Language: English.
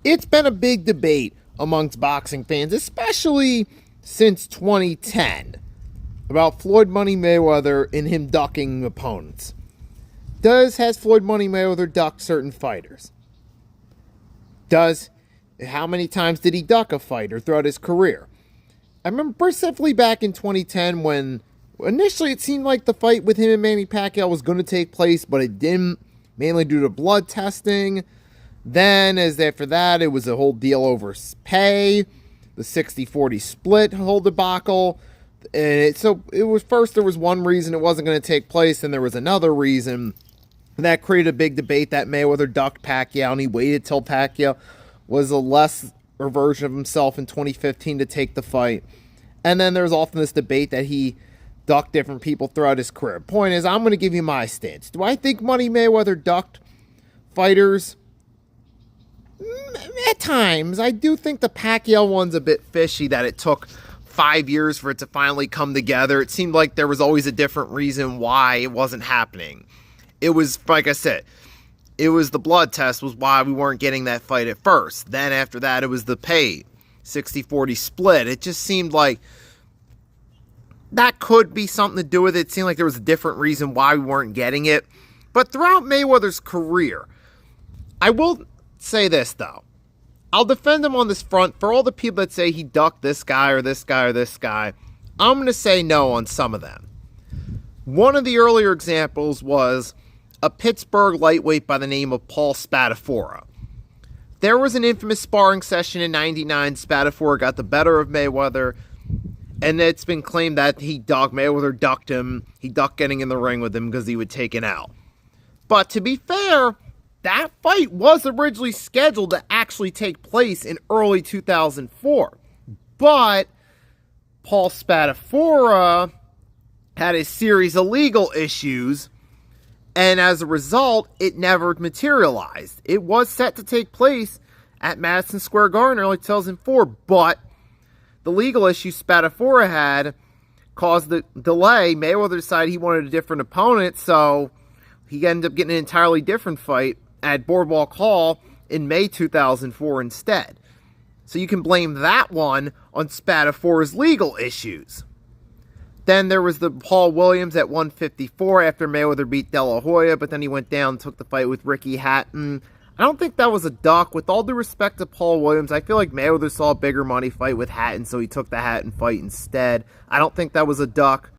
It's been a big debate amongst boxing fans, especially since 2010, about Floyd Money Mayweather and him ducking opponents. Has Floyd Money Mayweather ducked certain fighters? How many times did he duck a fighter throughout his career? I remember specifically back in 2010 when initially it seemed like the fight with him and Manny Pacquiao was going to take place, but it didn't, mainly due to blood testing. Then, as after that, it was a whole deal over pay, the 60-40 split whole debacle. And it was first there was one reason it wasn't going to take place, and there was another reason. And that created a big debate that Mayweather ducked Pacquiao, and he waited till Pacquiao was a lesser version of himself in 2015 to take the fight. And then there's often this debate that he ducked different people throughout his career. Point is, I'm going to give you my stance. Do I think Money Mayweather ducked fighters? At times. I do think the Pacquiao one's a bit fishy, that it took 5 years for it to finally come together. It seemed like there was always a different reason why it wasn't happening. It was, like I said, it was the blood test was why we weren't getting that fight at first. Then after that, it was the pay, 60-40 split. It just seemed like that could be something to do with it. It seemed like there was a different reason why we weren't getting it. But throughout Mayweather's career, I will say this, though. I'll defend him on this front. For all the people that say he ducked this guy or this guy or this guy, I'm going to say no on some of them. One of the earlier examples was a Pittsburgh lightweight by the name of Paul Spadafora. There was an infamous sparring session in '99. Spadafora got the better of Mayweather, and it's been claimed that Mayweather ducked him. He ducked getting in the ring with him because he would take it out. But to be fair, that fight was originally scheduled to actually take place in early 2004. But Paul Spadafora had a series of legal issues, and as a result, it never materialized. It was set to take place at Madison Square Garden in early 2004, but the legal issues Spadafora had caused the delay. Mayweather decided he wanted a different opponent, so he ended up getting an entirely different fight at Boardwalk Hall in May 2004 instead. So you can blame that one on Spadafora's legal issues. Then there was the Paul Williams at 154 after Mayweather beat De La Hoya, but then he went down and took the fight with Ricky Hatton. I don't think that was a duck. With all due respect to Paul Williams, I feel like Mayweather saw a bigger money fight with Hatton, so he took the Hatton fight instead. I don't think that was a duck.